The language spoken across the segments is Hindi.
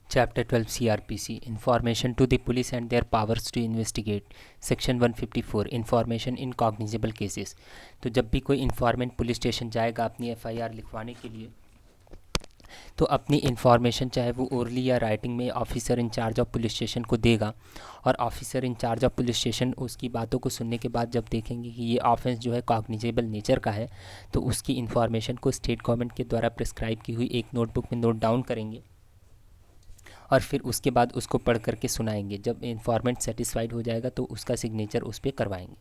Chapter 12 CRPC Information to the Police and Their Powers to Investigate Section 154 Information in Cognizable Cases। तो जब भी कोई इन्फॉर्मेंट पुलिस स्टेशन जाएगा अपनी एफआईआर लिखवाने के लिए, तो अपनी इन्फॉर्मेशन चाहे वो ओरली या राइटिंग में officer in charge of police station को देगा, और officer in charge of police station उसकी बातों को सुनने के बाद जब देखेंगे कि ये ऑफेंस जो है कॉग्निजेबल नेचर का है, तो उसकी इन्फॉर्मेशन को स्टेट गवर्नमेंट के द्वारा प्रिस्क्राइब की हुई एक नोटबुक में नोट डाउन करेंगे और फिर उसके बाद उसको पढ़ करके सुनाएंगे। जब इन्फॉर्मेंट सेटिस्फाइड हो जाएगा तो उसका सिग्नेचर उस पर करवाएंगे,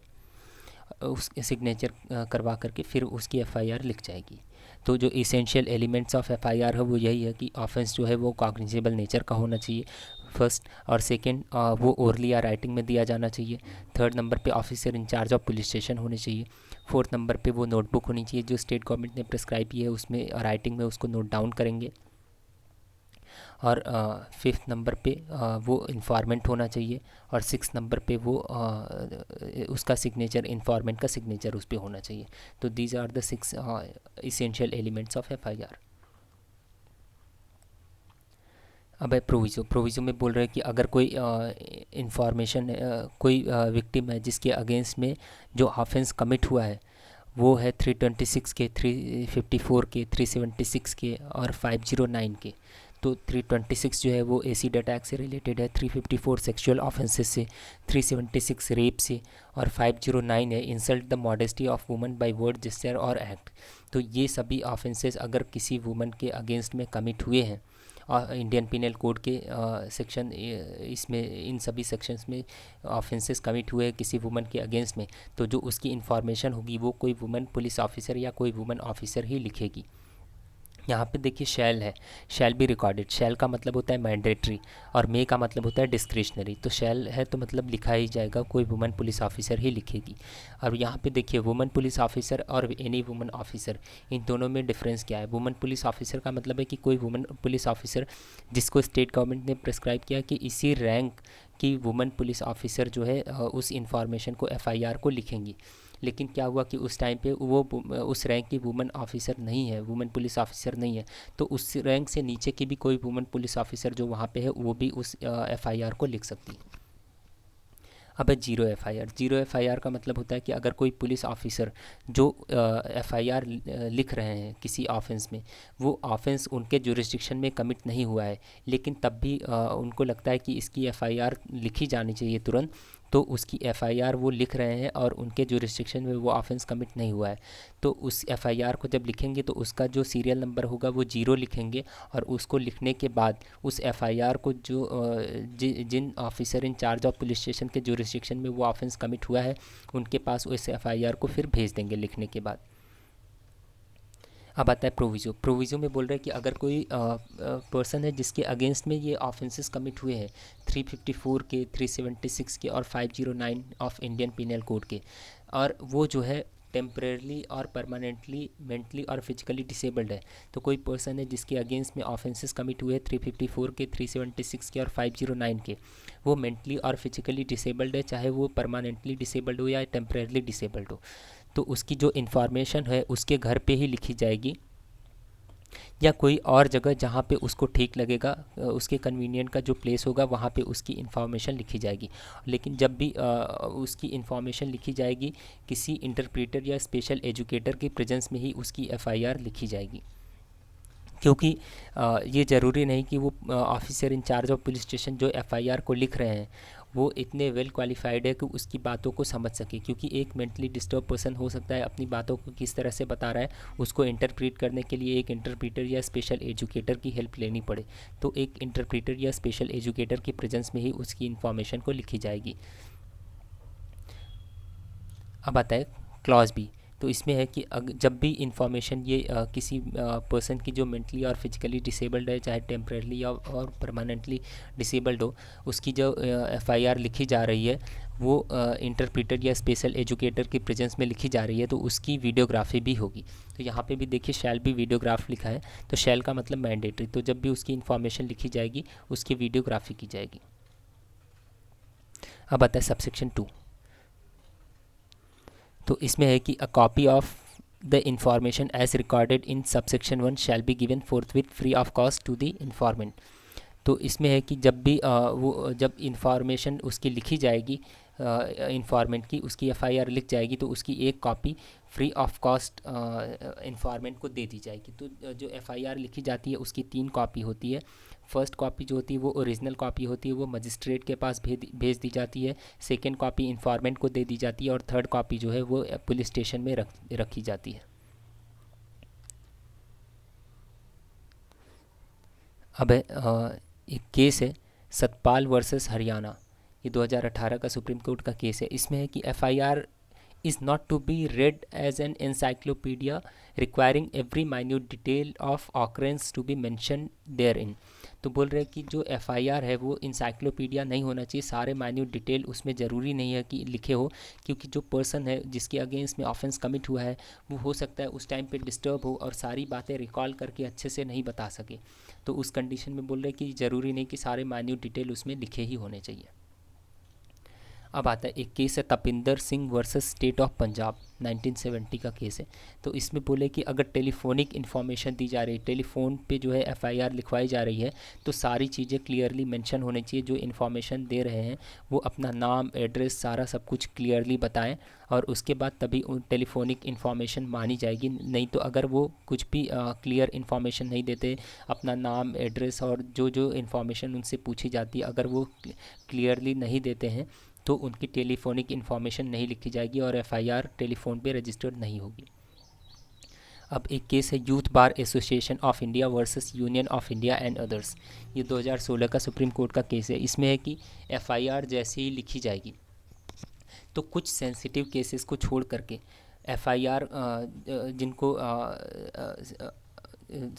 उस सिग्नेचर करवा करके फिर उसकी एफआईआर लिख जाएगी। तो जो इसेंशियल एलिमेंट्स ऑफ एफआईआर है वो यही है कि ऑफेंस जो है वो कॉग्निजेबल नेचर का होना चाहिए फर्स्ट, और सेकंड वो ओरली या राइटिंग में दिया जाना चाहिए। थर्ड नंबर पे officer in charge of police station होने चाहिए। फोर्थ नंबर पे वो नोटबुक होनी चाहिए जो स्टेट गवर्नमेंट ने प्रिस्क्राइब की है, उसमें राइटिंग में उसको नोट डाउन करेंगे। और फिफ्थ नंबर पे वो इन्फॉर्मेंट होना चाहिए, और सिक्स नंबर पे वो उसका सिग्नेचर, इन्फॉर्मेंट का सिग्नेचर उस पर होना चाहिए। तो these are the 6 essential elements of FIR. अब है प्रोविज़ो में बोल रहे हैं कि अगर कोई इन्फॉर्मेशन कोई विक्टिम है जिसके अगेंस्ट में जो ऑफेंस कमिट हुआ है वो है 326 के, 354 के, 376 के और 509 के। तो 326 जो है वो एसिड अटैक से रिलेटेड है, 354 सेक्सुअल ऑफेंसेस से, 376 रेप से, और 509 है insult the modesty of woman by word, gesture और एक्ट। तो ये सभी ऑफेंसेस अगर किसी वुमन के अगेंस्ट में कमिट हुए हैं इंडियन पिनल कोड के सेक्शन, इसमें इन सभी सेक्शंस में ऑफेंसेस कमिट हुए हैं किसी वुमन के अगेंस्ट में, तो जो उसकी इन्फॉर्मेशन होगी वो कोई वुमन पुलिस ऑफिसर या कोई वुमन ऑफिसर ही लिखेगी। यहाँ पे देखिए शैल है, शैल बी रिकॉर्डेड। शैल का मतलब होता है मैंडेटरी और मे का मतलब होता है डिस्क्रिशनरी। तो शैल है तो मतलब लिखा ही जाएगा, कोई वुमन पुलिस ऑफिसर ही लिखेगी। और यहाँ पे देखिए वुमन पुलिस ऑफिसर और एनी वुमन ऑफिसर, इन दोनों में डिफरेंस क्या है। वुमन पुलिस ऑफिसर का मतलब है कि कोई वुमन पुलिस ऑफिसर जिसको स्टेट गवर्नमेंट ने प्रिस्क्राइब किया कि इसी रैंक की वुमन पुलिस ऑफिसर जो है उस इंफॉर्मेशन को एफआईआर को लिखेंगी। लेकिन क्या हुआ कि उस टाइम पे वो उस रैंक की वुमन ऑफिसर नहीं है, वुमन पुलिस ऑफिसर नहीं है, तो उस रैंक से नीचे की भी कोई वुमन पुलिस ऑफिसर जो वहाँ पे है वो भी उस एफआईआर को लिख सकती है। अब है जीरो एफआईआर। जीरो एफआईआर का मतलब होता है कि अगर कोई पुलिस ऑफिसर जो एफआईआर लिख रहे हैं किसी ऑफेंस में, वो ऑफेंस उनके जुरिस्डिक्शन में कमिट नहीं हुआ है, लेकिन तब भी उनको लगता है कि इसकी एफआईआर लिखी जानी चाहिए तुरंत, तो उसकी एफआईआर वो लिख रहे हैं और उनके जुरिस्डिक्शन में वो ऑफेंस कमिट नहीं हुआ है, तो उस एफआईआर को जब लिखेंगे तो उसका जो सीरियल नंबर होगा वो 0 लिखेंगे। और उसको लिखने के बाद उस एफआईआर को जो जिन officer in charge of police station के जुरिस्डिक्शन में वो ऑफेंस कमिट हुआ है उनके पास उस एफआईआर को फिर भेज देंगे लिखने के बाद। अब आता है प्रोविज़ो में बोल रहे हैं कि अगर कोई पर्सन है जिसके अगेंस्ट में ये ऑफेंसेस कमिट हुए हैं 354 के, 376 के और 509 ऑफ इंडियन पिनल कोड के, और वो जो है टेम्परेरली और परमानेंटली मेंटली और फिजिकली डिसेबल्ड है। तो कोई पर्सन है जिसके अगेंस्ट में ऑफेंसेस कमिट हुए 354 के, 376 के और 509 के, वो मेंटली और फिजिकली डिसेबल्ड है, चाहे वो परमानेंटली डिसेबल्ड हो या टेम्परेरली डिसेबल्ड हो, तो उसकी जो इन्फॉर्मेशन है उसके घर पे ही लिखी जाएगी या कोई और जगह जहाँ पे उसको ठीक लगेगा, उसके कन्वीनियंट का जो प्लेस होगा वहाँ पे उसकी इन्फॉर्मेशन लिखी जाएगी। लेकिन जब भी उसकी इन्फॉर्मेशन लिखी जाएगी किसी इंटरप्रेटर या स्पेशल एजुकेटर की प्रेजेंस में ही उसकी एफआईआर लिखी जाएगी, क्योंकि ये ज़रूरी नहीं कि वो officer in charge of police station जो एफआईआर को लिख रहे हैं वो इतने वेल क्वालिफाइड है कि उसकी बातों को समझ सके, क्योंकि एक मेंटली डिस्टर्ब पर्सन हो सकता है अपनी बातों को किस तरह से बता रहा है, उसको इंटरप्रेट करने के लिए एक इंटरप्रेटर या स्पेशल एजुकेटर की हेल्प लेनी पड़े, तो एक इंटरप्रेटर या स्पेशल एजुकेटर की प्रेजेंस में ही उसकी इन्फॉर्मेशन को लिखी जाएगी। अब आता है क्लॉज बी। तो इसमें है कि जब भी इंफॉर्मेशन ये किसी पर्सन की जो मेंटली और फिजिकली डिसेबल्ड है, चाहे टेम्परेरली या और परमानेंटली डिसेबल्ड हो, उसकी जो एफआईआर लिखी जा रही है वो इंटरप्रेटर या स्पेशल एजुकेटर की प्रेजेंस में लिखी जा रही है, तो उसकी वीडियोग्राफी भी होगी। तो यहाँ पे भी देखिए शैल भी वीडियोग्राफ लिखा है, तो शैल का मतलब मैंडेटरी, तो जब भी उसकी इन्फॉर्मेशन लिखी जाएगी उसकी वीडियोग्राफी की जाएगी। अब आता है सबसेक्शन 2। तो इसमें है कि a copy of the information as recorded in subsection 1 shall be given forthwith free of cost to the informant. तो इसमें है कि जब भी वो जब इंफॉर्मेशन उसकी लिखी जाएगी इंफॉर्मेंट की, उसकी एफआईआर लिख जाएगी तो उसकी एक कॉपी फ्री ऑफ कॉस्ट इंफॉर्मेंट को दे दी जाएगी। तो जो एफआईआर लिखी जाती है उसकी 3 कॉपी होती है। फर्स्ट कॉपी जो होती है वो ओरिजिनल कॉपी होती है, वो मजिस्ट्रेट के पास भेज दी जाती है। सेकेंड कॉपी इंफॉर्मेंट को दे दी जाती है और थर्ड कॉपी जो है वो पुलिस स्टेशन में रखी जाती है। अब एक केस है सतपाल वर्सेस हरियाणा, ये 2018 का सुप्रीम कोर्ट का केस है। इसमें है कि FIR is not to be read as an encyclopedia requiring every minute detail of occurrence to be mentioned therein। तो बोल रहे हैं कि जो एफआईआर है वो इंसाइक्लोपीडिया नहीं होना चाहिए, सारे माइन्यूट डिटेल उसमें ज़रूरी नहीं है कि लिखे हो, क्योंकि जो पर्सन है जिसके अगेंस्ट में ऑफेंस कमिट हुआ है वो हो सकता है उस टाइम पे डिस्टर्ब हो और सारी बातें रिकॉल करके अच्छे से नहीं बता सके। तो उस कंडीशन में बोल रहे हैं कि ज़रूरी नहीं कि सारे माइन्यूट डिटेल उसमें लिखे ही होने चाहिए। अब आता है एक केस है Tapinder Singh versus state of Punjab, 1970 का केस है। तो इसमें बोले कि अगर टेलीफोनिक इन्फॉर्मेशन दी जा रही है, टेलीफोन पे जो है एफआईआर लिखवाई जा रही है, तो सारी चीज़ें क्लियरली मेंशन होनी चाहिए। जो इन्फॉर्मेशन दे रहे हैं वो अपना नाम, एड्रेस, सारा सब कुछ क्लियरली बताएं और उसके बाद तभी उन टेलीफोनिक इन्फॉर्मेशन मानी जाएगी। नहीं तो अगर वो कुछ भी क्लियर इन्फॉर्मेशन नहीं देते, अपना नाम, एड्रेस और जो जो इन्फॉर्मेशन उनसे पूछी जाती है अगर वो क्लियरली नहीं देते हैं तो उनकी टेलीफोनिक इन्फॉर्मेशन नहीं लिखी जाएगी और एफआईआर टेलीफोन पे रजिस्टर्ड नहीं होगी। अब एक केस है youth bar association of India versus union of India and others, ये 2016 का सुप्रीम कोर्ट का केस है। इसमें है कि एफआईआर जैसे ही लिखी जाएगी तो कुछ सेंसिटिव केसेस को छोड़ करके एफआईआर जिनको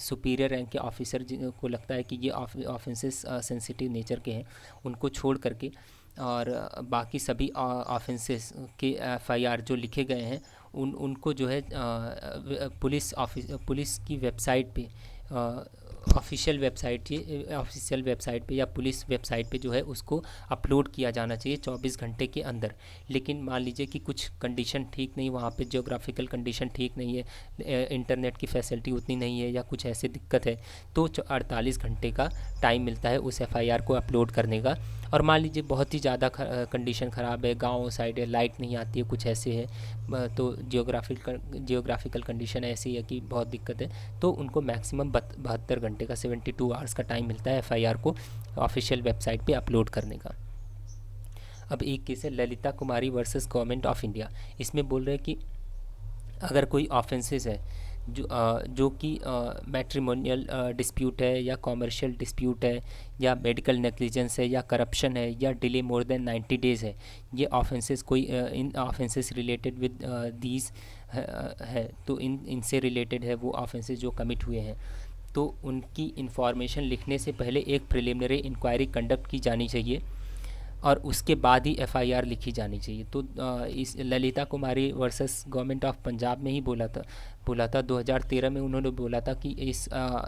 सुपीरियर रैंक के ऑफिसर जिनको लगता है कि ये ऑफेंसेस सेंसिटिव नेचर के हैं, उनको छोड़ करके और बाकी सभी ऑफेंसेस के एफआईआर जो लिखे गए हैं उनको जो है पुलिस की वेबसाइट पे, ऑफिशियल वेबसाइट पे या पुलिस वेबसाइट पे जो है उसको अपलोड किया जाना चाहिए 24 घंटे के अंदर। लेकिन मान लीजिए कि कुछ कंडीशन ठीक नहीं, वहाँ पे ज्योग्राफिकल कंडीशन ठीक नहीं है, इंटरनेट की फैसिलिटी उतनी नहीं है या कुछ ऐसी दिक्कत है, तो 48 घंटे का टाइम मिलता है उस एफआईआर को अपलोड करने का। और मान लीजिए बहुत ही ज़्यादा कंडीशन ख़राब है, गाँव साइड है, लाइट नहीं आती है, कुछ ऐसे है, तो जियोग्राफिकल कंडीशन ऐसी है कि बहुत दिक्कत है, तो उनको मैक्सिमम 72 घंटे का 72 आवर्स का टाइम मिलता है एफआईआर को ऑफिशियल वेबसाइट पे अपलोड करने का। अब एक केस है ललिता कुमारी वर्सेस गवर्नमेंट ऑफ इंडिया। इसमें बोल रहे हैं कि अगर कोई ऑफेंसेस है जो कि मैट्रिमोनियल डिस्प्यूट है या कॉमर्शियल डिस्प्यूट है या मेडिकल नेग्लिजेंस है या करप्शन है या डिले मोर देन 90 डेज़ है, ये ऑफेंसेस कोई इन ऑफेंसेस रिलेटेड विद दीज है, तो इनसे रिलेटेड है वो ऑफेंसेस जो कमिट हुए हैं, तो उनकी इंफॉर्मेशन लिखने से पहले एक प्रिलिमिनरी इंक्वायरी कंडक्ट की जानी चाहिए और उसके बाद ही एफआईआर लिखी जानी चाहिए। तो इस ललिता कुमारी वर्सेस गवर्नमेंट ऑफ पंजाब में ही बोला था 2013 में उन्होंने बोला था कि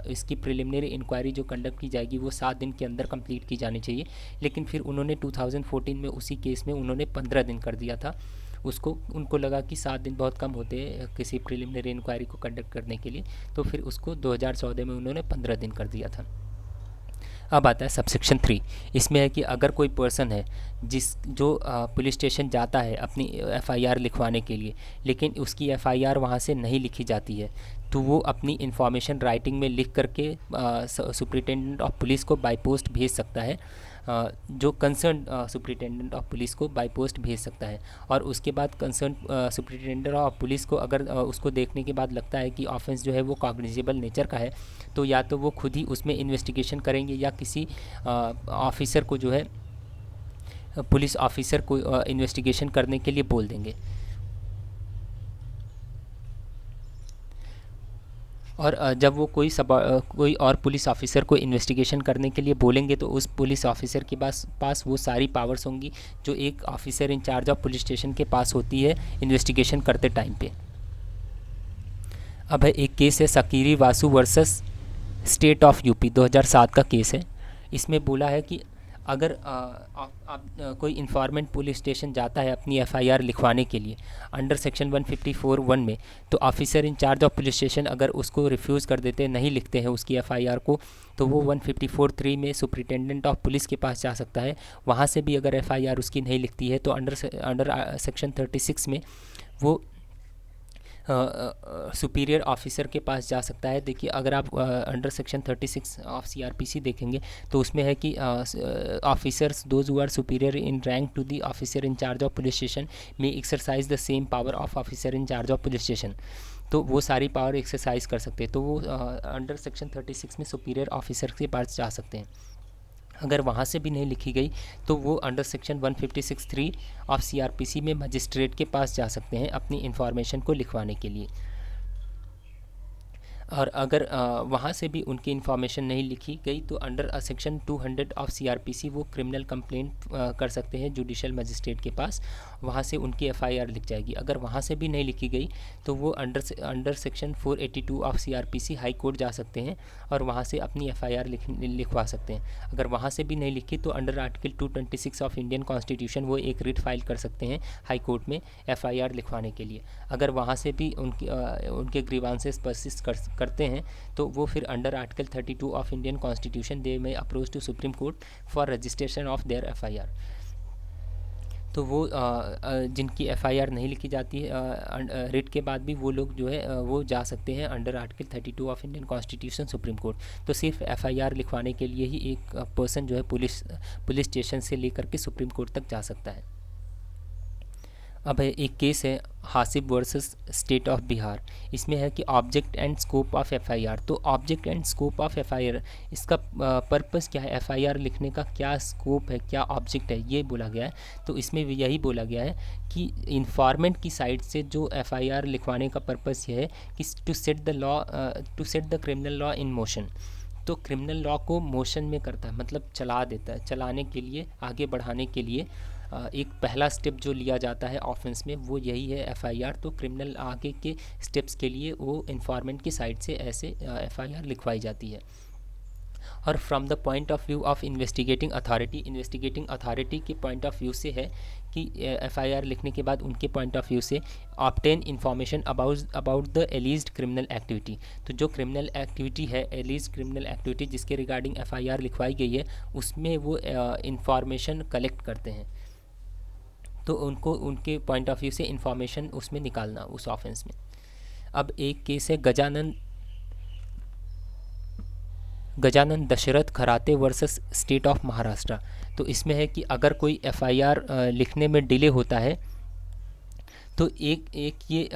इसकी प्रिलिमिनरी इंक्वायरी जो कंडक्ट की जाएगी वो 7 दिन के अंदर कंप्लीट की जानी चाहिए। लेकिन फिर उन्होंने 2014 में उसी केस में उन्होंने 15 दिन कर दिया था उसको। उनको लगा कि 7 दिन बहुत कम होते हैं किसी प्रिलिमिनरी इंक्वायरी को कंडक्ट करने के लिए, तो फिर उसको 2014 में उन्होंने 15 दिन कर दिया था। अब आता है सबसेक्शन 3। इसमें है कि अगर कोई पर्सन है जो पुलिस स्टेशन जाता है अपनी एफआईआर लिखवाने के लिए, लेकिन उसकी एफआईआर वहाँ से नहीं लिखी जाती है, तो वो अपनी इन्फॉर्मेशन राइटिंग में लिख करके सुपरिटेंडेंट ऑफ पुलिस को बाय पोस्ट भेज सकता है, जो कंसर्न सुपरिटेंडेंट ऑफ पुलिस को बाय पोस्ट भेज सकता है। और उसके बाद कंसर्न सुपरिटेंडेंट ऑफ पुलिस को अगर उसको देखने के बाद लगता है कि ऑफेंस जो है वो कॉग्निजेबल नेचर का है, तो या तो वो खुद ही उसमें इन्वेस्टिगेशन करेंगे या किसी ऑफिसर को जो है पुलिस ऑफिसर को इन्वेस्टिगेशन करने के लिए बोल देंगे। और जब वो कोई और पुलिस ऑफिसर को इन्वेस्टिगेशन करने के लिए बोलेंगे तो उस पुलिस ऑफिसर के पास वो सारी पावर्स होंगी जो एक officer in charge of police station के पास होती है इन्वेस्टिगेशन करते टाइम पे। अब है एक केस है Sakiri Vasu versus state of UP, 2007 का केस है। इसमें बोला है कि अगर कोई इन्फॉर्मेंट पुलिस स्टेशन जाता है अपनी एफआईआर लिखवाने के लिए अंडर सेक्शन 154(1) में, तो officer in charge of police station अगर उसको रिफ्यूज़ कर देते हैं, नहीं लिखते हैं उसकी एफआईआर को, तो वो 154(3) में सुपरिटेंडेंट ऑफ पुलिस के पास जा सकता है। वहाँ से भी अगर एफआईआर उसकी नहीं लिखती है तो अंडर सेक्शन 36 में वो सुपीरियर ऑफिसर के पास जा सकता है। देखिए, अगर आप अंडर सेक्शन 36 ऑफ सीआरपीसी देखेंगे तो उसमें है कि officers those who are superior in rank to the officer in charge of police station में exercise the same power of officer in charge of police station. तो वो सारी पावर एक्सरसाइज कर सकते हैं, तो वो अंडर सेक्शन 36 में सुपीरियर ऑफिसर के पास जा सकते हैं। अगर वहाँ से भी नहीं लिखी गई तो वो अंडर सेक्शन 156(3) ऑफ सीआरपीसी में मजिस्ट्रेट के पास जा सकते हैं अपनी इन्फॉर्मेशन को लिखवाने के लिए। और अगर वहाँ से भी उनकी इन्फॉर्मेशन नहीं लिखी गई तो अंडर सेक्शन 200 ऑफ सीआरपीसी वो क्रिमिनल कंप्लेंट कर सकते हैं जुडिशल मजिस्ट्रेट के पास, वहाँ से उनकी एफआईआर लिख जाएगी। अगर वहाँ से भी नहीं लिखी गई तो वो under section 482 of CrPC high court जा सकते हैं और वहाँ से अपनी एफआईआर लिखवा सकते हैं। अगर वहाँ से भी नहीं लिखी तो under article 226 of Indian constitution वो एक रिट फाइल कर सकते हैं हाई कोर्ट में एफआईआर लिखवाने के लिए। अगर वहाँ से भी उनके ग्रीवांसेस परसिस्ट करते हैं तो वो फिर under article 32 of Indian constitution they में approach to Supreme Court for registration of their FIR. तो वो जिनकी एफआईआर नहीं लिखी जाती है रिट के बाद भी वो लोग जो है वो जा सकते हैं under article 32 of Indian constitution supreme court. तो सिर्फ एफआईआर लिखवाने के लिए ही एक पर्सन जो है पुलिस स्टेशन से लेकर के सुप्रीम कोर्ट तक जा सकता है। अब एक केस है हासिब वर्सेस स्टेट ऑफ बिहार। इसमें है कि object and scope of FIR. तो object and scope of FIR, इसका पर्पस क्या है, एफआईआर लिखने का क्या स्कोप है, क्या ऑब्जेक्ट है, ये बोला गया है। तो इसमें भी यही बोला गया है कि इन्फॉर्मेंट की साइड से जो एफआईआर लिखवाने का पर्पस ये है कि to set the criminal law in motion. तो क्रिमिनल लॉ को मोशन में करता है, मतलब चला देता है, चलाने के लिए, आगे बढ़ाने के लिए एक पहला स्टेप जो लिया जाता है ऑफेंस में वो यही है एफआईआर। तो क्रिमिनल आगे के स्टेप्स के लिए वो इन्फॉर्मेंट की साइड से ऐसे एफआईआर लिखवाई जाती है। और from the point of view of investigating authority के पॉइंट ऑफ व्यू से है कि एफआईआर लिखने के बाद उनके पॉइंट ऑफ व्यू से obtain information about the alleged criminal activity. तो जो क्रिमिनल एक्टिविटी है, एलीज्ड क्रिमिनल एक्टिविटी जिसके रिगार्डिंग एफआईआर लिखवाई गई है, उसमें वो इन्फॉर्मेशन कलेक्ट करते हैं। तो उनको उनके पॉइंट ऑफ व्यू से इन्फॉर्मेशन उसमें निकालना उस ऑफेंस में। अब एक केस है Gajanan Dashrath Kharate versus state of Maharashtra. तो इसमें है कि अगर कोई एफआईआर लिखने में डिले होता है तो एक ये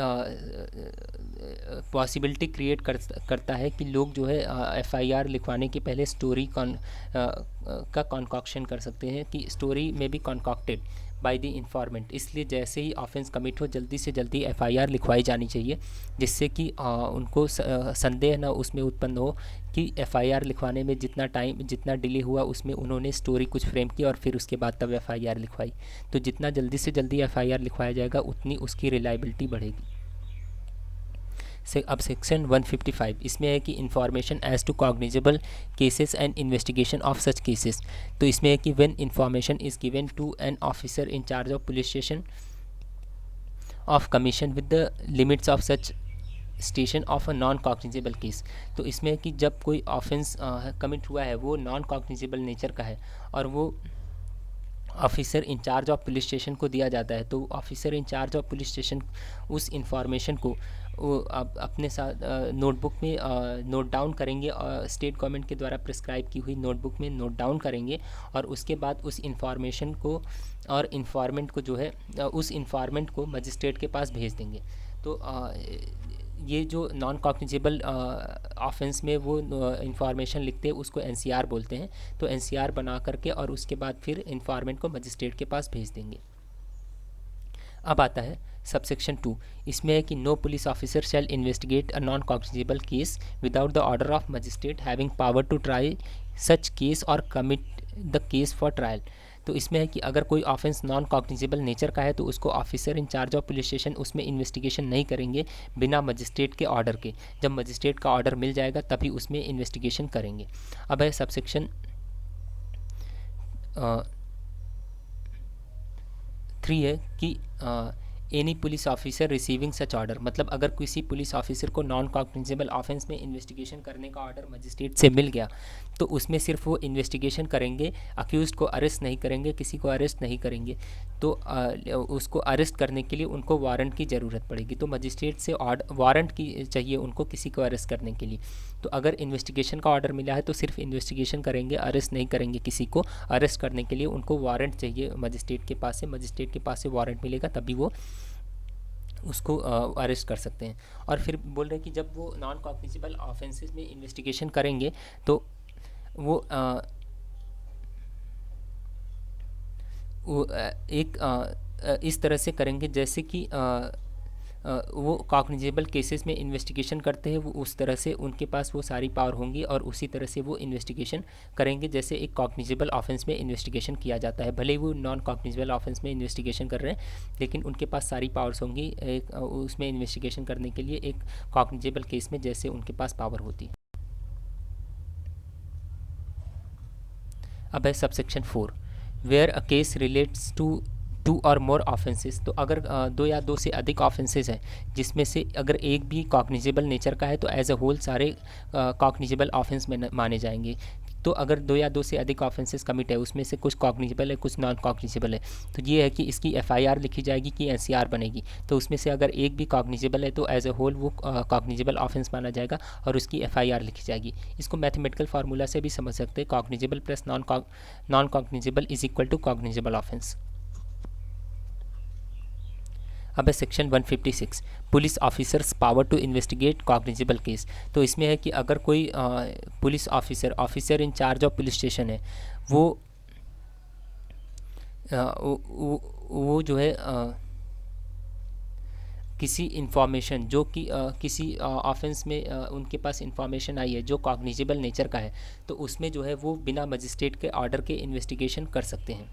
पॉसिबिलिटी क्रिएट करता है कि लोग जो है एफआईआर लिखवाने के पहले स्टोरी का कॉन्कॉक्शन कर सकते हैं कि story may be concocted by the informant. इसलिए जैसे ही ऑफेंस कमिट हो जल्दी से जल्दी एफआईआर लिखवाई जानी चाहिए, जिससे कि उनको संदेह ना उसमें उत्पन्न हो कि एफआईआर लिखवाने में जितना डिले हुआ उसमें उन्होंने स्टोरी कुछ फ्रेम की और फिर उसके बाद तब एफआईआर लिखवाई। तो जितना जल्दी से जल्दी एफआईआर लिखवाया जाएगा उतनी उसकी रिलायबिलिटी बढ़ेगी। अब सेक्शन 155 इसमें है कि information as to cognizable cases and investigation of such cases. तो इसमें है कि when information is given to an officer in charge of police station of commission with the limits of such station of a non cognizable case. तो इसमें है कि जब कोई ऑफेंस कमिट हुआ है वो नॉन कॉग्निजेबल नेचर का है और वो officer in charge of police station को दिया जाता है, तो officer in charge of police station उस इंफॉर्मेशन को वो अपने साथ नोटबुक में नोट डाउन करेंगे और स्टेट गवर्नमेंट के द्वारा प्रिस्क्राइब की हुई नोटबुक में नोट डाउन करेंगे और उसके बाद उस इंफॉर्मेशन को और इन्फॉर्मेंट को जो है उस इन्फॉर्मेंट को मजिस्ट्रेट के पास भेज देंगे। तो ये जो नॉन कॉग्निजेबल ऑफेंस में वो इंफॉर्मेशन लिखते हैं उसको एनसीआर बोलते हैं। तो एनसीआर बना करके और उसके बाद फिर इन्फॉर्मेंट को मजिस्ट्रेट के पास भेज देंगे। अब आता है सबसेक्शन 2। इसमें है कि no police officer shall investigate a non cognizable case without the order of magistrate having power to try such case और commit the case for trial. तो इसमें है कि अगर कोई ऑफेंस नॉन कॉग्निजेबल नेचर का है तो उसको officer in charge of police station उसमें इन्वेस्टिगेशन नहीं करेंगे बिना मजिस्ट्रेट के ऑर्डर के। जब मजिस्ट्रेट का ऑर्डर मिल जाएगा तभी उसमें इन्वेस्टिगेशन करेंगे। अब है सबसेक्शन 3 है कि any police officer receiving such order, मतलब अगर किसी पुलिस ऑफिसर को नॉन कॉग्निजेबल ऑफेंस में इन्वेस्टिगेशन करने का ऑर्डर मजिस्ट्रेट से मिल गया तो उसमें सिर्फ वो इन्वेस्टिगेशन करेंगे, अक्यूज़ड को अरेस्ट नहीं करेंगे, किसी को अरेस्ट नहीं करेंगे। तो उसको अरेस्ट करने के लिए उनको वारंट की ज़रूरत पड़ेगी, तो मजिस्ट्रेट से वारंट की चाहिए उनको किसी को अरेस्ट करने के लिए। तो अगर इन्वेस्टिगेशन का ऑर्डर मिला है तो सिर्फ इन्वेस्टिगेशन करेंगे, अरेस्ट नहीं करेंगे किसी को। अरेस्ट करने के लिए उनको वारंट चाहिए मजिस्ट्रेट के पास से, मजिस्ट्रेट के पास से वारंट मिलेगा तभी वो उसको अरेस्ट कर सकते हैं। और फिर बोल रहे हैं कि जब वो नॉन कॉग्निजेबल ऑफेंसेस में इन्वेस्टिगेशन करेंगे तो वो इस तरह से करेंगे जैसे कि वो कॉग्निजेबल केसेस में इन्वेस्टिगेशन करते हैं, वो उस तरह से उनके पास वो सारी पावर होंगी और उसी तरह से वो इन्वेस्टिगेशन करेंगे जैसे एक कॉग्निजेबल ऑफेंस में इन्वेस्टिगेशन किया जाता है। भले ही वो नॉन कॉग्निजेबल ऑफेंस में इन्वेस्टिगेशन कर रहे हैं लेकिन उनके पास सारी पावर्स होंगी एक उसमें इन्वेस्टिगेशन करने के लिए एक कॉग्निजेबल केस में जैसे उनके पास पावर होती। अब है subsection 4, where a case relates to 2 or more offences. तो अगर 2 या 2 से अधिक ऑफेंसेस हैं जिसमें से अगर एक भी कॉग्निजेबल नेचर का है तो एज अ होल सारे कॉग्निजेबल ऑफेंस में माने जाएंगे। तो अगर 2 या 2 से अधिक ऑफेंसेस कमिट है उसमें से कुछ कॉग्निजेबल है कुछ नॉन कॉग्निजेबल है तो ये है कि इसकी एफआईआर लिखी जाएगी कि एनसीआर बनेगी। तो उसमें से अगर एक भी कॉग्निजेबल है तो एज अ होल वो कॉग्निजेबल ऑफेंस माना जाएगा और उसकी एफआईआर लिखी जाएगी। इसको मैथमेटिकल फार्मूला से भी समझ सकते हैं, cognizable plus non cognizable is equal to cognizable offence. अब है section 156, police officers power to investigate cognizable case. तो इसमें है कि अगर कोई police officer in charge of police station है वो जो है किसी इंफॉर्मेशन जो कि किसी ऑफेंस में उनके पास इंफॉर्मेशन आई है जो कॉग्निजेबल नेचर का है तो उसमें जो है वो बिना मजिस्ट्रेट के ऑर्डर के इन्वेस्टिगेशन कर सकते हैं।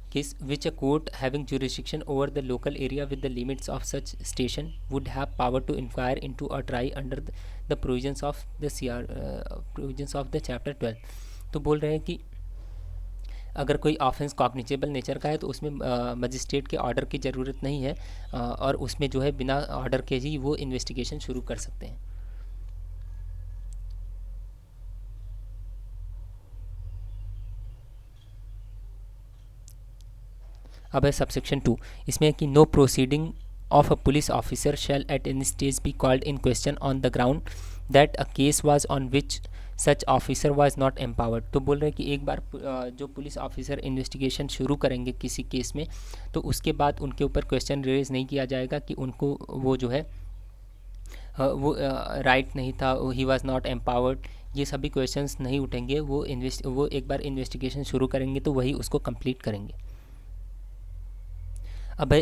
Case which a court having jurisdiction over the local area with the limits of such station would have power to inquire into or try under the provisions of the provisions of the chapter 12। तो बोल रहे हैं कि अगर कोई ऑफेंस कॉग्निजेबल नेचर का है तो उसमें मजिस्ट्रेट के ऑर्डर की ज़रूरत नहीं है और उसमें जो है बिना ऑर्डर के ही वो इन्वेस्टिगेशन शुरू कर सकते हैं। अब है सबसेक्शन 2, इसमें है कि no proceeding of a police officer shall at any stage be called in question on the ground that a case was on which such officer was not empowered. तो बोल रहे हैं कि एक बार जो पुलिस ऑफिसर इन्वेस्टिगेशन शुरू करेंगे किसी केस में तो उसके बाद उनके ऊपर क्वेश्चन रेज नहीं किया जाएगा कि उनको वो जो है वो राइट नहीं था, ही वाज नॉट एम्पावर्ड, ये सभी क्वेश्चंस नहीं उठेंगे। वो एक बार इन्वेस्टिगेशन शुरू करेंगे तो वही उसको कंप्लीट करेंगे। अब है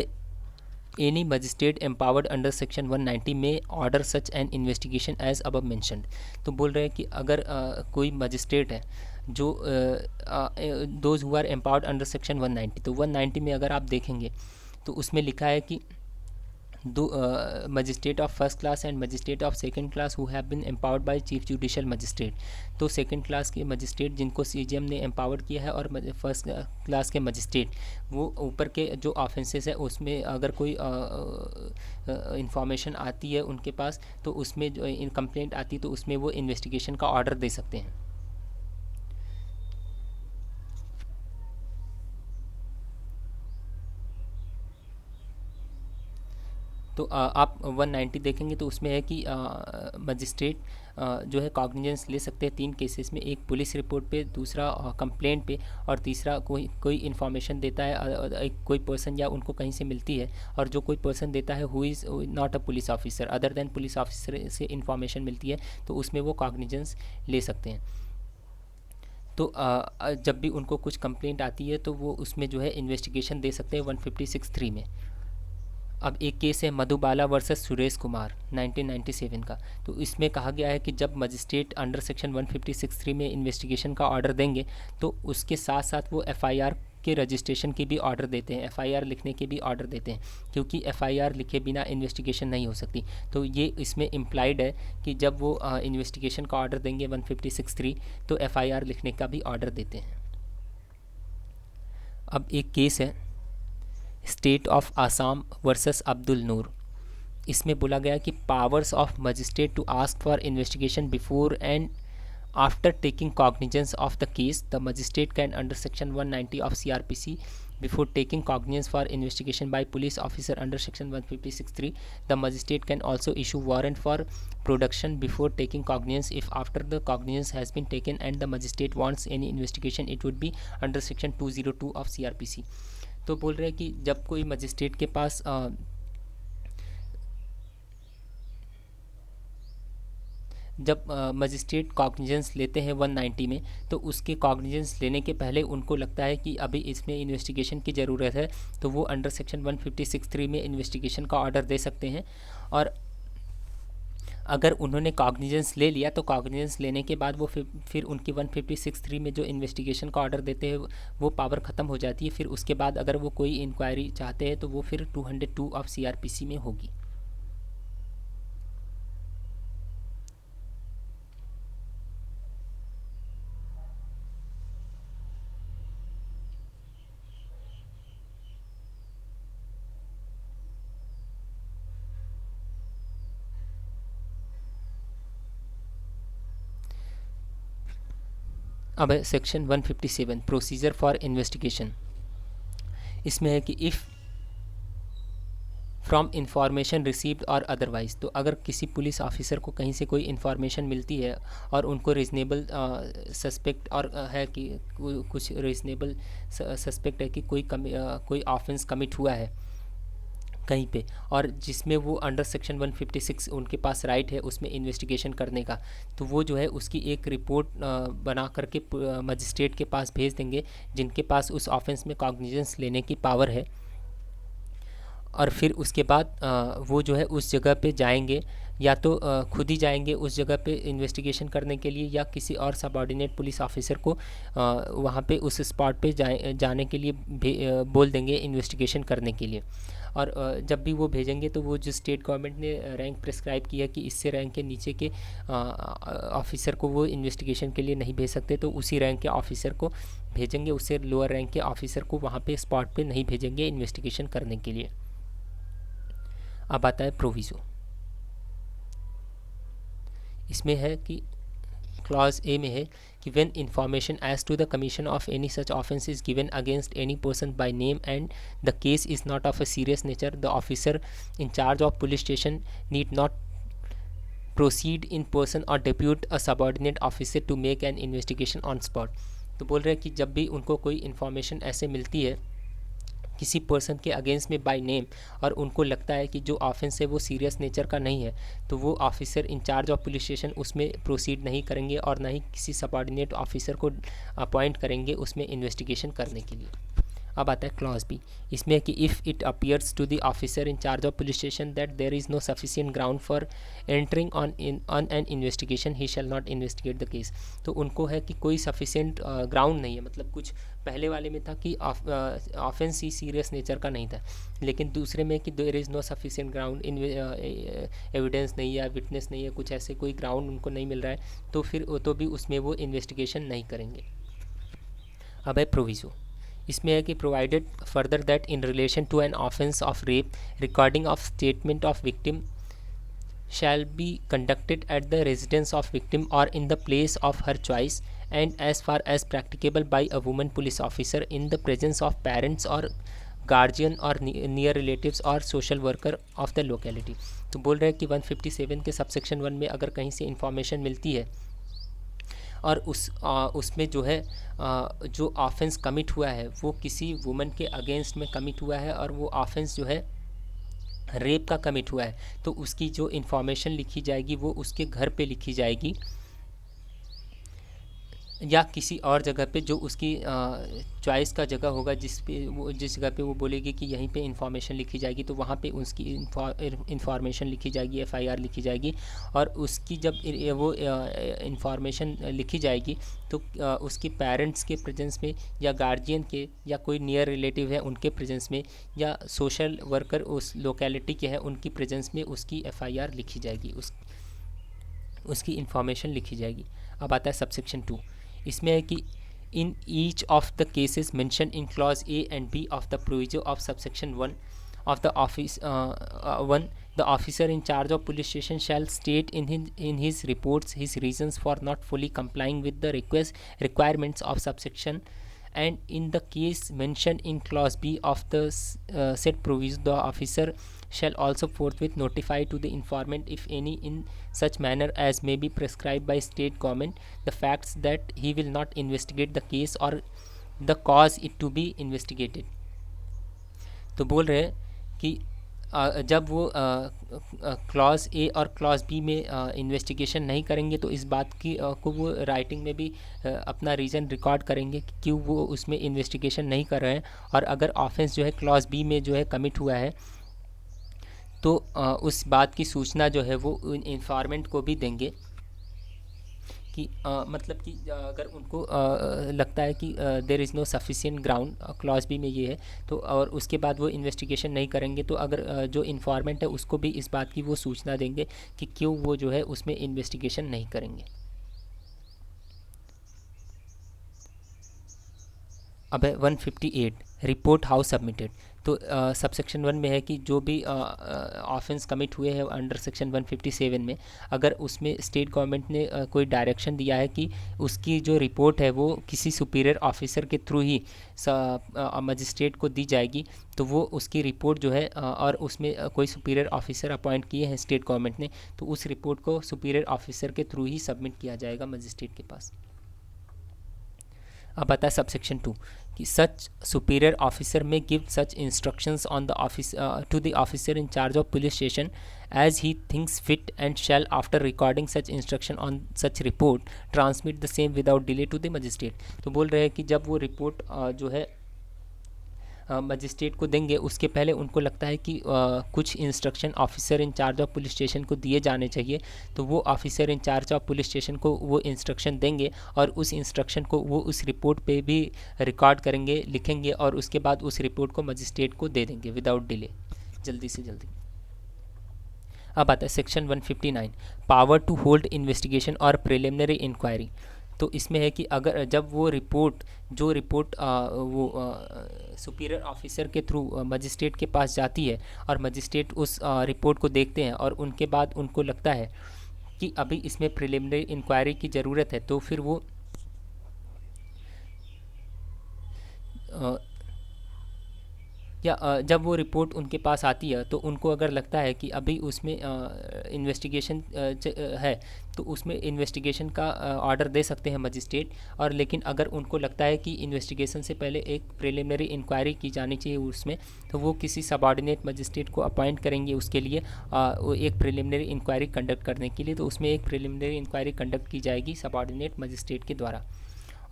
any magistrate empowered under section 190 may order such an investigation as above mentioned. तो बोल रहे हैं कि अगर कोई मजिस्ट्रेट है जो those who are empowered under section 190, तो 190 में अगर आप देखेंगे तो उसमें लिखा है कि दो magistrate of first class and magistrate of second class who have been empowered by chief judicial magistrate. तो सेकंड क्लास के मजिस्ट्रेट जिनको सीजीएम ने एम्पावर्ड किया है और फर्स्ट क्लास के मजिस्ट्रेट वो ऊपर के जो ऑफेंसेस है उसमें अगर कोई इंफॉर्मेशन आती है उनके पास तो उसमें जो कंप्लेंट आती है तो उसमें वो इन्वेस्टिगेशन का ऑर्डर दे सकते हैं। तो आप 190 देखेंगे तो उसमें है कि मजिस्ट्रेट जो है कॉग्निजेंस ले सकते हैं 3 केसेस में, एक पुलिस रिपोर्ट पे, दूसरा कंप्लेंट पे और तीसरा कोई इन्फॉर्मेशन देता है एक कोई पर्सन या उनको कहीं से मिलती है और जो कोई पर्सन देता है who is not a police officer other than police officer से इन्फॉर्मेशन मिलती है तो उसमें वो कॉग्निजेंस ले सकते हैं। तो जब भी उनको कुछ कंप्लेंट आती है तो वो उसमें जो है इन्वेस्टिगेशन दे सकते हैं 156(3) में। अब एक केस है मधुबाला वर्सेस सुरेश कुमार 1997 का। तो इसमें कहा गया है कि जब मजिस्ट्रेट अंडर सेक्शन 156(3) में इन्वेस्टिगेशन का ऑर्डर देंगे तो उसके साथ साथ वो एफआईआर के रजिस्ट्रेशन के भी ऑर्डर देते हैं, एफआईआर लिखने के भी ऑर्डर देते हैं, क्योंकि एफआईआर लिखे बिना इन्वेस्टिगेशन नहीं हो सकती। तो ये इसमें इम्प्लाइड है कि जब वो इन्वेस्टिगेशन का ऑर्डर देंगे 156(3) तो एफआईआर लिखने का भी ऑर्डर देते हैं। अब एक केस है state of Assam versus Abdul Noor. इसमें बोला गया कि powers of magistrate to ask for investigation before and after taking cognizance of the case, the magistrate can under section 190 of CRPC before taking cognizance for investigation by police officer under section 156(3). The magistrate can also issue warrant for production before taking cognizance if after the cognizance has been taken and the magistrate wants any investigation, it would be under section 202 of CRPC। तो बोल रहे हैं कि जब कोई मजिस्ट्रेट के पास जब मजिस्ट्रेट कॉग्निजेंस लेते हैं 190 में, तो उसके कॉग्निजेंस लेने के पहले उनको लगता है कि अभी इसमें इन्वेस्टिगेशन की ज़रूरत है, तो वो अंडर सेक्शन 156(3) में इन्वेस्टिगेशन का ऑर्डर दे सकते हैं। और अगर उन्होंने कॉग्निजेंस ले लिया तो कॉग्निजेंस लेने के बाद वो फिर उनकी 156(3) में जो इन्वेस्टिगेशन का ऑर्डर देते हैं वो पावर ख़त्म हो जाती है। फिर उसके बाद अगर वो कोई इंक्वायरी चाहते हैं तो वो फिर 202 ऑफ CRPC में होगी। अब है सेक्शन 157 प्रोसीजर फॉर इन्वेस्टिगेशन। इसमें है कि इफ़ फ्रॉम इंफॉर्मेशन रिसीव्ड और अदरवाइज, तो अगर किसी पुलिस ऑफिसर को कहीं से कोई इन्फॉर्मेशन मिलती है और उनको रीजनेबल सस्पेक्ट और है कि कुछ रीजनेबल सस्पेक्ट है कि कोई ऑफेंस कमिट हुआ है कहीं पे, और जिसमें वो अंडर सेक्शन 156 उनके पास राइट है उसमें इन्वेस्टिगेशन करने का, तो वो जो है उसकी एक रिपोर्ट बना करके मजिस्ट्रेट के पास भेज देंगे जिनके पास उस ऑफेंस में कॉग्निजेंस लेने की पावर है। और फिर उसके बाद वो जो है उस जगह पे जाएंगे, या तो खुद ही जाएंगे उस जगह पे इन्वेस्टिगेशन करने के लिए, या किसी और सबऑर्डिनेट पुलिस ऑफिसर को वहाँ पे उस स्पॉट पे जाने के लिए बोल देंगे इन्वेस्टिगेशन करने के लिए। और जब भी वो भेजेंगे तो वो जो स्टेट गवर्नमेंट ने रैंक प्रिस्क्राइब किया कि इससे रैंक के नीचे के ऑफिसर को वो इन्वेस्टिगेशन के लिए नहीं भेज सकते, तो उसी रैंक के ऑफिसर को भेजेंगे, उससे लोअर रैंक के ऑफिसर को वहाँ पे स्पॉट पे नहीं भेजेंगे इन्वेस्टिगेशन करने के लिए। अब आता है प्रोविज़ो। इसमें है कि क्लॉज ए में है कि when information as to the commission of any such offence is given against any person by name and the case is not of a serious nature, the officer in charge of police station need not proceed in person और depute a subordinate officer to make an investigation on spot. तो बोल रहे हैं कि जब भी उनको कोई इन्फॉर्मेशन ऐसे मिलती है किसी पर्सन के अगेंस्ट में बाय नेम और उनको लगता है कि जो ऑफेंस है वो सीरियस नेचर का नहीं है, तो वो officer in charge of police station उसमें प्रोसीड नहीं करेंगे और ना ही किसी सबऑर्डिनेट ऑफिसर को अपॉइंट करेंगे उसमें इन्वेस्टिगेशन करने के लिए। अब आता है क्लॉज बी। इसमें है कि if it appears to the officer in charge of police station that there is no sufficient ground for entering on an investigation he shall not investigate the case. तो उनको है कि कोई सफिशिएंट ग्राउंड नहीं है, मतलब कुछ पहले वाले में था कि ऑफेंस ही सीरियस नेचर का नहीं था, लेकिन दूसरे में कि there is no sufficient ground, evidence नहीं है, विटनेस नहीं है, कुछ ऐसे कोई ग्राउंड उनको नहीं मिल रहा है, तो फिर तो भी उसमें वो इन्वेस्टिगेशन नहीं करेंगे। अब है प्रोविज़ो। इसमें है कि provided further that in relation to an offence of rape recording of statement of victim shall be conducted at the residence of victim or in the place of her choice and as far as practicable by a woman police officer in the presence of parents or guardian or near relatives or social worker of the locality। तो बोल रहे हैं कि 157 के सबसेक्शन 1 में अगर कहीं से इंफॉर्मेशन मिलती है और उसमें जो है जो ऑफेंस कमिट हुआ है वो किसी वुमन के अगेंस्ट में कमिट हुआ है और वो ऑफेंस जो है रेप का कमिट हुआ है, तो उसकी जो इन्फॉर्मेशन लिखी जाएगी वो उसके घर पे लिखी जाएगी या किसी और जगह पे जो उसकी चॉइस का जगह होगा, जिस जगह पे वो बोलेगी कि यहीं पे इंफॉर्मेशन लिखी जाएगी, तो वहाँ पे उसकी इंफॉर्मेशन लिखी जाएगी, एफआईआर लिखी जाएगी। और उसकी जब वो इंफॉर्मेशन लिखी जाएगी तो उसकी पेरेंट्स के प्रेजेंस में, या गार्जियन के, या कोई नियर रिलेटिव है उनके प्रेजेंस में, या सोशल वर्कर उस लोकेलिटी के हैं उनकी प्रेजेंस में उसकी एफआईआर लिखी जाएगी, उसकी इंफॉर्मेशन लिखी जाएगी। अब आता है सबसेक्शन 2। इसमें है कि in each of the cases mention in clause A and B of the proviso of subsection 1 of the office 1, the officer in charge of police station shall state in his reports his reasons for not fully complying with the requirements of subsection, and in the case mentioned in clause B of the said provision, the officer shall also forthwith notify to the informant, if any, in such manner as may be prescribed by state government, the facts that he will not investigate the case or the cause it to be investigated। तो बोल रहे हैं कि जब वो क्लॉज ए और क्लॉज बी में इन्वेस्टिगेशन नहीं करेंगे तो इस बात की को वो राइटिंग में भी अपना रीज़न रिकॉर्ड करेंगे कि क्यों वो उसमें इन्वेस्टिगेशन नहीं कर रहे हैं। और अगर ऑफेंस जो है क्लॉज बी में जो है कमिट हुआ है तो उस बात की सूचना जो है वो इंफॉर्मेंट को भी देंगे कि मतलब कि अगर उनको लगता है कि there is no sufficient ground, clause B में ये है, तो और उसके बाद वो इन्वेस्टिगेशन नहीं करेंगे तो अगर जो इन्फॉर्मेंट है उसको भी इस बात की वो सूचना देंगे कि क्यों वो जो है उसमें इन्वेस्टिगेशन नहीं करेंगे। अब है 158 रिपोर्ट हाउ सबमिटेड। तो सबसेक्शन 1 में है कि जो भी ऑफेंस कमिट हुए हैं अंडर सेक्शन 157 में, अगर उसमें स्टेट गवर्नमेंट ने कोई डायरेक्शन दिया है कि उसकी जो रिपोर्ट है वो किसी सुपीरियर ऑफिसर के थ्रू ही मजिस्ट्रेट को दी जाएगी, तो वो उसकी रिपोर्ट जो है और उसमें कोई सुपीरियर ऑफिसर अपॉइंट किए हैं स्टेट गवर्नमेंट ने, तो उस रिपोर्ट को सुपीरियर ऑफिसर के थ्रू ही सबमिट किया जाएगा मजिस्ट्रेट के पास। अब आता है सबसेक्शन 2 कि such superior officer may give such instructions on the office to the officer in charge of police station as he thinks fit and shall after recording such instruction on such report transmit the same without delay to the magistrate. तो बोल रहे हैं कि जब वो रिपोर्ट जो है मजिस्ट्रेट को देंगे उसके पहले उनको लगता है कि कुछ instruction officer in charge of police station को दिए जाने चाहिए, तो वो officer in charge of police station को वो इंस्ट्रक्शन देंगे और उस इंस्ट्रक्शन को वो उस रिपोर्ट पे भी रिकॉर्ड करेंगे, लिखेंगे और उसके बाद उस रिपोर्ट को मजिस्ट्रेट को दे देंगे विदाउट डिले, जल्दी से जल्दी। अब आता है section 159 power to hold investigation or preliminary inquiry. तो इसमें है कि अगर जब वो रिपोर्ट वो सुपीरियर ऑफिसर के थ्रू मजिस्ट्रेट के पास जाती है और मजिस्ट्रेट उस रिपोर्ट को देखते हैं और उनके बाद उनको लगता है कि अभी इसमें प्रिलिमिनरी इंक्वायरी की ज़रूरत है, तो फिर वो या जब वो रिपोर्ट उनके पास आती है तो उनको अगर लगता है कि अभी उसमें इन्वेस्टिगेशन है तो उसमें इन्वेस्टिगेशन का ऑर्डर दे सकते हैं मजिस्ट्रेट। और लेकिन अगर उनको लगता है कि इन्वेस्टिगेशन से पहले एक प्रिलिमिनरी इंक्वायरी की जानी चाहिए उसमें, तो वो किसी सबऑर्डिनेट मजिस्ट्रेट को अपॉइंट करेंगे उसके लिए एक प्रिलिमिनरी इंक्वायरी कंडक्ट करने के लिए। तो उसमें एक प्रिलिमिनरी इंक्वायरी कंडक्ट की जाएगी सबऑर्डिनेट मजिस्ट्रेट के द्वारा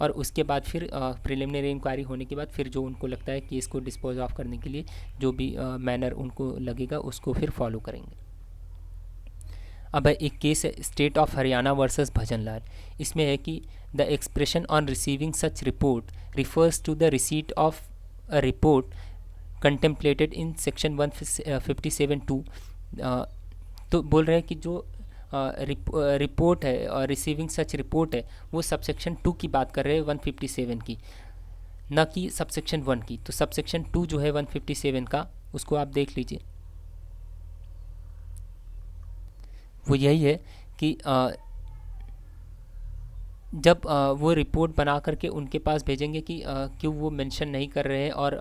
और उसके बाद फिर प्रिलिमिनरी इंक्वायरी होने के बाद फिर जो उनको लगता है केस को डिस्पोज ऑफ करने के लिए जो भी मैनर उनको लगेगा उसको फिर फॉलो करेंगे। अब है एक केस है state of Haryana versus Bhajanlal. इसमें है कि the expression on receiving such report refers to the receipt of a report contemplated in section 157(2)। तो बोल रहे हैं कि जो रिपोर्ट है और रिसीविंग सच रिपोर्ट है वो सबसेक्शन 2 की बात कर रहे हैं 157 की, न कि सबसेक्शन 1 की। तो सबसेक्शन 2 जो है 157 का उसको आप देख लीजिए, वो यही है कि जब वो रिपोर्ट बना करके उनके पास भेजेंगे कि क्यों वो मेंशन नहीं कर रहे हैं और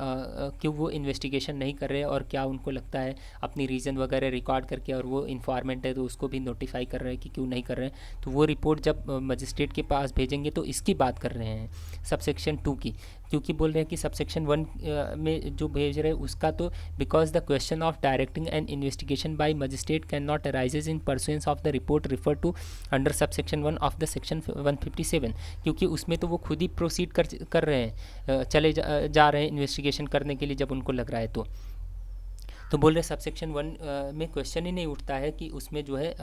क्यों वो इन्वेस्टिगेशन नहीं कर रहे हैं और क्या उनको लगता है अपनी रीज़न वगैरह रिकॉर्ड करके, और वो इन्फॉर्मेंट है तो उसको भी नोटिफाई कर रहे हैं कि क्यों नहीं कर रहे हैं। तो वो रिपोर्ट जब मजिस्ट्रेट के पास भेजेंगे तो इसकी बात कर रहे हैं सबसेक्शन 2 की, क्योंकि बोल रहे हैं कि सबसेक्शन 1 में जो भेज रहे हैं उसका तो because the question of directing an investigation by magistrate can not arises in pursuance of the report refer to under subsection 1 of the section 157 57, क्योंकि उसमें तो वो खुद ही प्रोसीड कर रहे हैं, चले जा रहे हैं इन्वेस्टिगेशन करने के लिए जब उनको लग रहा है। तो बोल रहे सबसेक्शन 1 में क्वेश्चन ही नहीं उठता है कि उसमें जो है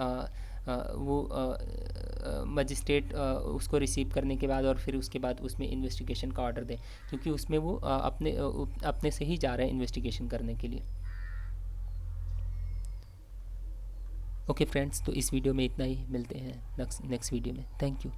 वो मजिस्ट्रेट उसको रिसीव करने के बाद और फिर उसके बाद उसमें इन्वेस्टिगेशन का ऑर्डर दें, क्योंकि उसमें वो अपने से ही जा रहे हैं इन्वेस्टिगेशन करने के लिए। ओके फ्रेंड्स, तो इस वीडियो में इतना ही, मिलते हैं नेक्स्ट वीडियो में। Thank you.